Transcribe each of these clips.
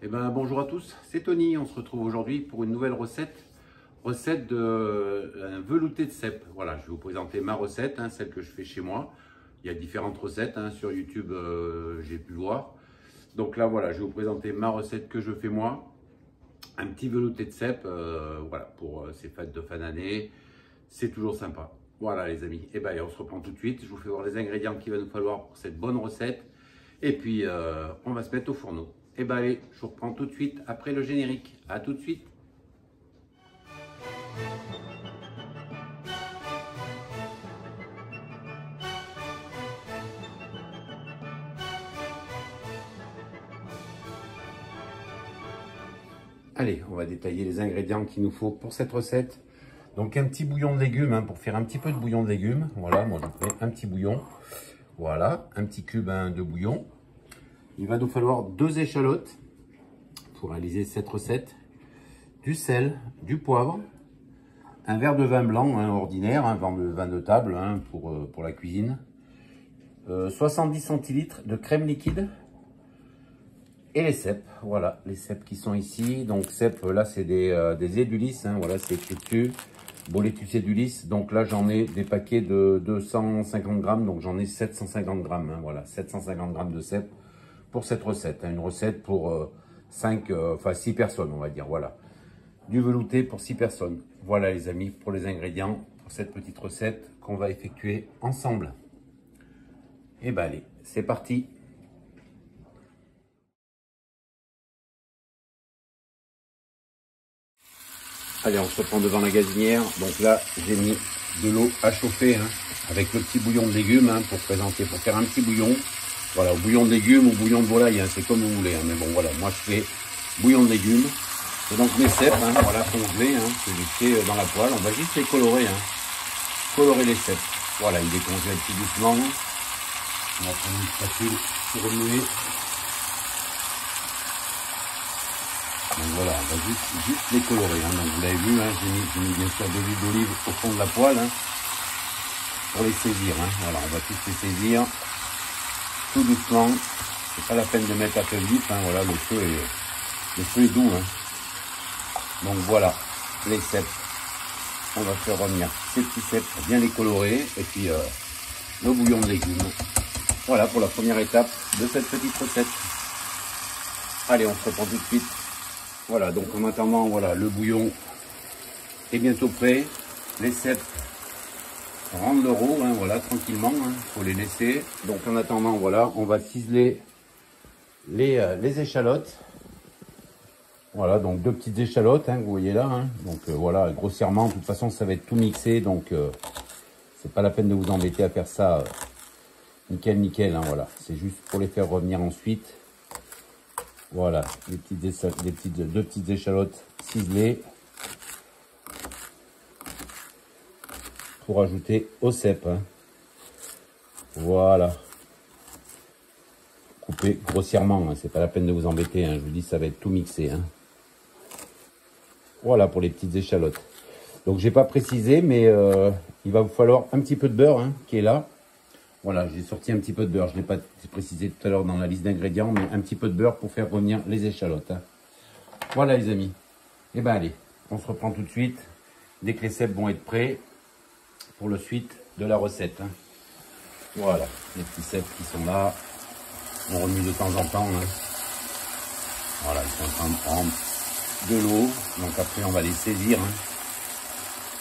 Eh ben, bonjour à tous, c'est Tony. On se retrouve aujourd'hui pour une nouvelle recette de un velouté de cèpe. Voilà, je vais vous présenter ma recette, celle que je fais chez moi. Il y a différentes recettes sur YouTube, j'ai pu voir. Donc là, voilà, je vais vous présenter ma recette que je fais moi. Un petit velouté de cèpe, voilà, pour ces fêtes de fin d'année. C'est toujours sympa. Voilà les amis, et ben, on se reprend tout de suite. Je vous fais voir les ingrédients qu'il va nous falloir pour cette bonne recette. Et puis, on va se mettre au fourneau. Et ben allez, je vous reprends tout de suite après le générique. À tout de suite. Allez, on va détailler les ingrédients qu'il nous faut pour cette recette. Donc un petit bouillon de légumes, pour faire un petit peu de bouillon de légumes. Voilà, moi je mets un petit bouillon. Voilà, un petit cube de bouillon. Il va nous falloir 2 échalotes pour réaliser cette recette. Du sel, du poivre, un verre de vin blanc ordinaire, vin de table pour la cuisine. 70 centilitres de crème liquide. Et les cèpes, voilà, les cèpes qui sont ici. Donc cèpes, là c'est des édulis, voilà, c'est écrit dessus. Boletus édulis, donc là j'en ai des paquets de 250 grammes, donc j'en ai 750 grammes, voilà, 750 grammes de cèpes pour cette recette. Une recette pour 6 personnes, on va dire, voilà. Du velouté pour 6 personnes. Voilà les amis, pour les ingrédients, pour cette petite recette qu'on va effectuer ensemble. Et ben allez, c'est parti. Allez, on se reprend devant la gazinière. Donc là, j'ai mis de l'eau à chauffer avec le petit bouillon de légumes pour faire un petit bouillon. Voilà, bouillon de légumes ou bouillon de volaille, c'est comme vous voulez. Mais bon, voilà, moi je fais bouillon de légumes. Et donc mes cèpes, voilà, congelés, que j'ai fait dans la poêle. On va juste les colorer, colorer les cèpes. Voilà, il est congèle tout doucement. On va prendre une spatule pour remuer. Donc voilà, on va juste les colorer. Donc vous l'avez vu, j'ai mis bien sûr de l'huile d'olive au fond de la poêle pour les saisir. Voilà, on va tous les saisir tout doucement. C'est pas la peine de mettre à feu vif. Voilà, le feu est doux. Donc voilà, les cèpes. On va faire revenir ces petits cèpes pour bien les colorer. Et puis le bouillon de légumes. Voilà pour la première étape de cette petite recette. Allez, on se reprend tout de suite. Voilà, donc en attendant, voilà, le bouillon est bientôt prêt. Les cèpes rendent leur eau, voilà, tranquillement, faut les laisser. Donc en attendant, voilà, on va ciseler les échalotes. Voilà, donc 2 petites échalotes, vous voyez là. Donc voilà, grossièrement, de toute façon, ça va être tout mixé, donc c'est pas la peine de vous embêter à faire ça nickel, voilà. C'est juste pour les faire revenir ensuite. Voilà, 2 petites échalotes ciselées pour ajouter au cèpe. Voilà. Coupez grossièrement, c'est pas la peine de vous embêter, je vous dis ça va être tout mixé. Voilà pour les petites échalotes. Donc j'ai pas précisé, mais il va vous falloir un petit peu de beurre qui est là. Voilà, j'ai sorti un petit peu de beurre. Je ne l'ai pas précisé tout à l'heure dans la liste d'ingrédients, mais un petit peu de beurre pour faire revenir les échalotes. Voilà les amis. Et ben allez, on se reprend tout de suite dès que les cèpes vont être prêts pour la suite de la recette. Voilà, les petits cèpes qui sont là. On remue de temps en temps. Voilà, ils sont en train de prendre de l'eau. Donc après, on va les saisir.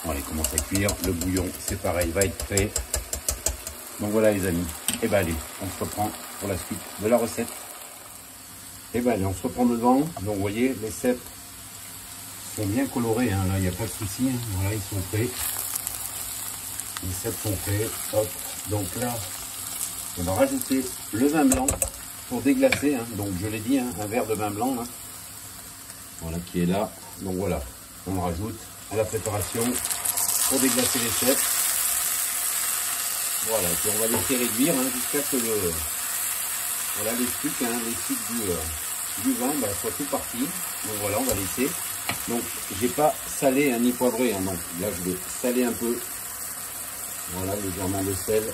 Voilà, ils commencent à cuire. Le bouillon, c'est pareil, va être prêt. Donc voilà les amis, et ben allez, on se reprend pour la suite de la recette. Et ben allez, on se reprend devant. Donc vous voyez, les cèpes sont bien colorés, là il n'y a pas de souci. Voilà, ils sont prêts. Les cèpes sont prêts, hop. Donc là, on va rajouter le vin blanc pour déglacer. Donc je l'ai dit, un verre de vin blanc, voilà, qui est là. Donc voilà, on rajoute à la préparation pour déglacer les cèpes. Voilà, et puis on va laisser réduire jusqu'à ce que les sucs du vin soient tout partis. Donc voilà, on va laisser. Donc j'ai pas salé ni poivré, donc là je vais saler un peu. Voilà, légèrement de sel.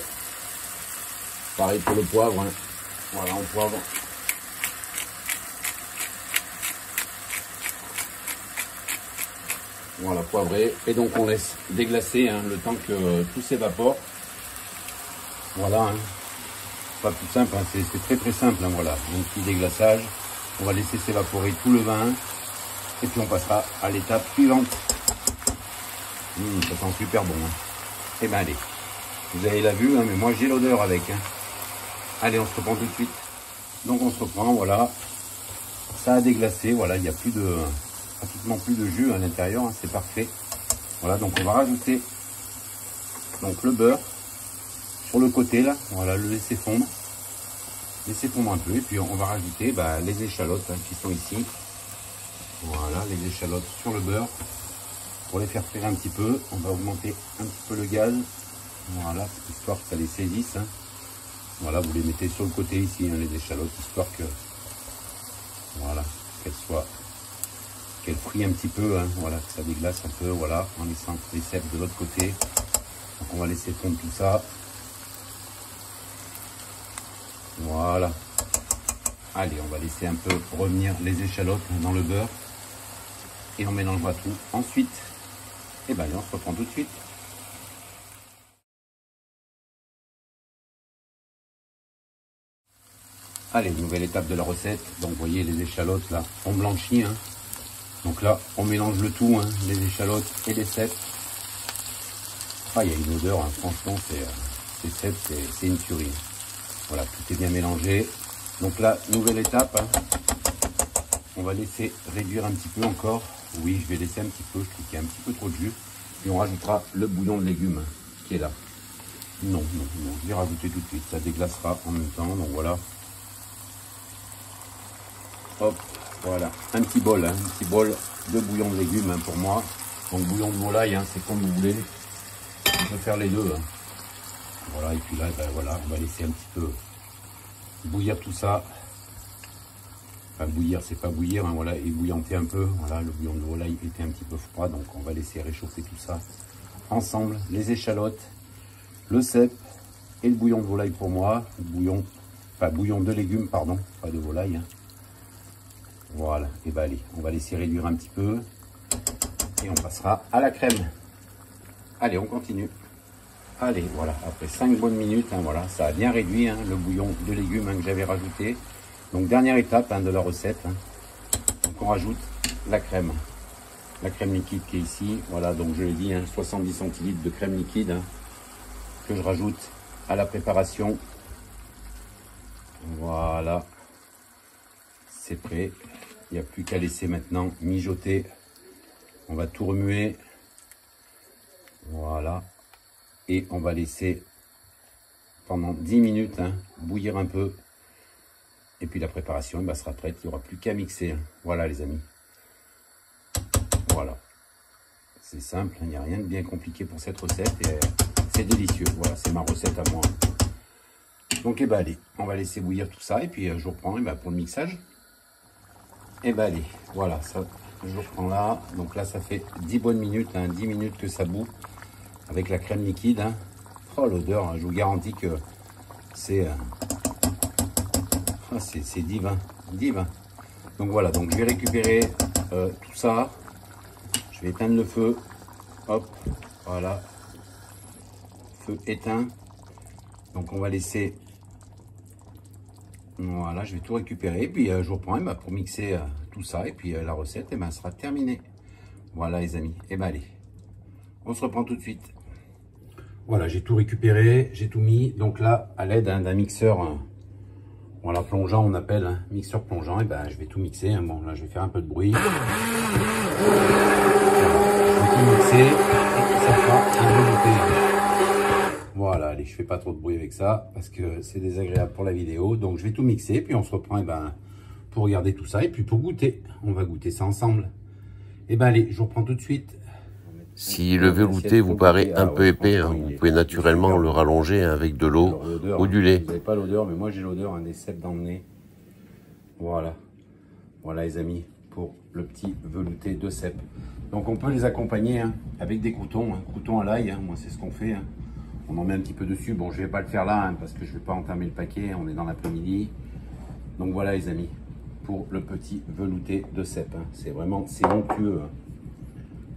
Pareil pour le poivre. Voilà, on poivre. Voilà, poivré. Et donc on laisse déglacer hein, le temps que tout s'évapore. Voilà, hein. Pas plus simple, hein. C'est très très simple. Hein, voilà, un petit déglaçage. On va laisser s'évaporer tout le vin. Et puis on passera à l'étape suivante. Ça sent super bon. Hein. Et ben allez, vous avez la vue, hein, mais moi j'ai l'odeur avec. Hein. Allez, on se reprend tout de suite. Donc on se reprend, voilà. Ça a déglacé, voilà, il n'y a plus de, pratiquement plus de jus à l'intérieur, hein, c'est parfait. Voilà, donc on va rajouter donc le beurre sur le côté là, voilà, le laisser fondre un peu, et puis on va rajouter les échalotes hein, qui sont ici. Voilà, les échalotes sur le beurre pour les faire frire un petit peu. On va augmenter un petit peu le gaz, voilà, histoire que ça les saisisse. Hein. Voilà, vous les mettez sur le côté ici, hein, les échalotes, histoire que voilà, qu'elles frient un petit peu, hein, voilà, que ça déglace un peu, voilà, en laissant les cèpes de l'autre côté. Donc on va laisser fondre tout ça. Voilà. Allez, on va laisser un peu revenir les échalotes dans le beurre. Et on mélangera tout ensuite. Et ben, on se reprend tout de suite. Allez, nouvelle étape de la recette. Donc, vous voyez, les échalotes, là, ont blanchi. Hein. Donc là, on mélange le tout, hein, les échalotes et les cèpes. Ah, il y a une odeur, hein, franchement, ces cèpes, c'est une tuerie. Voilà, tout est bien mélangé. Donc là, nouvelle étape. Hein. On va laisser réduire un petit peu encore. Oui, je vais laisser un petit peu, je trouve qu'il y a un petit peu trop de jus. Et on rajoutera le bouillon de légumes hein, qui est là. Non, je vais rajouter tout de suite. Ça déglacera en même temps, donc voilà. Hop, voilà, un petit bol de bouillon de légumes hein, pour moi. Donc bouillon de volaille, hein, c'est comme vous voulez. On peut faire les deux. Hein. Voilà, et puis là, voilà, on va laisser un petit peu bouillir tout ça. Enfin, bouillir, c'est pas bouillir, hein, voilà, ébouillanter un peu. Voilà, le bouillon de volaille était un petit peu froid, donc on va laisser réchauffer tout ça ensemble. Les échalotes, le cèpe et le bouillon de volaille pour moi. Bouillon de légumes, pardon, pas de volaille. Hein. Voilà, et allez, on va laisser réduire un petit peu et on passera à la crème. Allez, on continue. Allez, voilà, après 5 bonnes minutes, hein, voilà, ça a bien réduit hein, le bouillon de légumes hein, que j'avais rajouté. Donc dernière étape hein, de la recette. Hein. Donc on rajoute la crème liquide qui est ici. Voilà, donc je l'ai dit, hein, 70 centilitres de crème liquide hein, que je rajoute à la préparation. Voilà, c'est prêt. Il n'y a plus qu'à laisser maintenant mijoter. On va tout remuer. Voilà. Et on va laisser pendant 10 minutes hein, bouillir un peu. Et puis la préparation sera prête. Il n'y aura plus qu'à mixer. Hein. Voilà les amis. Voilà. C'est simple. Il n'y a rien de bien compliqué pour cette recette. Et c'est délicieux. Voilà, c'est ma recette à moi. Donc allez, on va laisser bouillir tout ça. Et puis je reprends pour le mixage. Allez, voilà, ça, je reprends là. Donc là, ça fait 10 bonnes minutes, hein, 10 minutes que ça bout avec la crème liquide. Hein. Oh, l'odeur, hein, je vous garantis que c'est divin, divin. Donc voilà, donc je vais récupérer tout ça. Je vais éteindre le feu. Hop, voilà. Feu éteint. Donc on va laisser... Voilà, je vais tout récupérer, puis je vous reprends pour mixer tout ça, et puis la recette sera terminée. Voilà les amis, allez, on se reprend tout de suite. Voilà, j'ai tout récupéré, j'ai tout mis, donc là, à l'aide d'un mixeur, voilà, plongeant on appelle, hein, mixeur plongeant, je vais tout mixer, hein. Bon là je vais faire un peu de bruit. Voilà, je vais tout mixer, et ça fera remonter. Voilà, allez, je fais pas trop de bruit avec ça parce que c'est désagréable pour la vidéo. Donc je vais tout mixer, puis on se reprend pour regarder tout ça et puis pour goûter. On va goûter ça ensemble. Allez, je vous reprends tout de suite. Si le velouté vous paraît un peu épais, hein, vous pouvez naturellement le rallonger avec de l'eau ou du lait. Vous n'avez pas l'odeur, mais moi j'ai l'odeur des cèpes dans le nez. Voilà. Voilà les amis, pour le petit velouté de cèpes. Donc on peut les accompagner hein, avec des croûtons, croûtons à l'ail. Hein. Moi c'est ce qu'on fait. Hein. On en met un petit peu dessus. Bon, je vais pas le faire là hein, parce que je vais pas entamer le paquet. On est dans l'après-midi. Donc voilà les amis, pour le petit velouté de cèpes. Hein. C'est vraiment, c'est onctueux. Hein.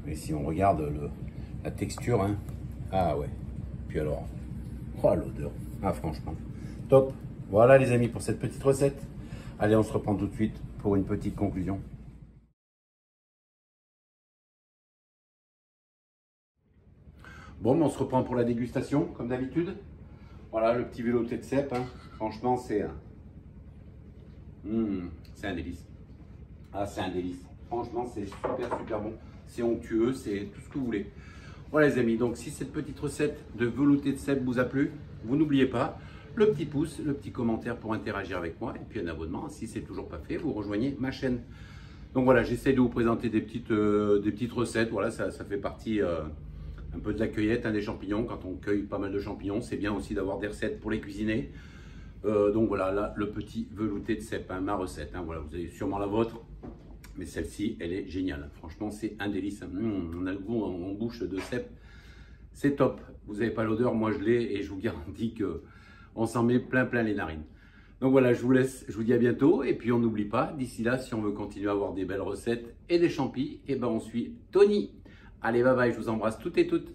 Mais si on regarde la texture, hein, ah ouais. Puis alors, oh l'odeur. Ah franchement, top. Voilà les amis pour cette petite recette. Allez, on se reprend tout de suite pour une petite conclusion. Bon, on se reprend pour la dégustation, comme d'habitude. Voilà, le petit velouté de cèpe. Hein. Franchement, c'est un délice. Ah, c'est un délice. Franchement, c'est super bon. C'est onctueux, c'est tout ce que vous voulez. Voilà les amis, donc si cette petite recette de velouté de cèpe vous a plu, vous n'oubliez pas le petit pouce, le petit commentaire pour interagir avec moi et puis un abonnement. Si c'est toujours pas fait, vous rejoignez ma chaîne. Donc voilà, j'essaie de vous présenter des petites recettes. Voilà, ça fait partie un peu de la cueillette, hein, des champignons. Quand on cueille pas mal de champignons, c'est bien aussi d'avoir des recettes pour les cuisiner. Donc voilà, là, le petit velouté de cèpe, hein, ma recette. Hein, voilà, vous avez sûrement la vôtre, mais celle-ci, elle est géniale. Franchement, c'est un délice. Hein. On a le goût en bouche de cèpe. C'est top. Vous n'avez pas l'odeur, moi je l'ai, et je vous garantis qu'on s'en met plein les narines. Donc voilà, je vous laisse, je vous dis à bientôt. Et puis on n'oublie pas, d'ici là, si on veut continuer à avoir des belles recettes et des champis, et ben on suit Tony. Allez, bye bye, je vous embrasse toutes et toutes.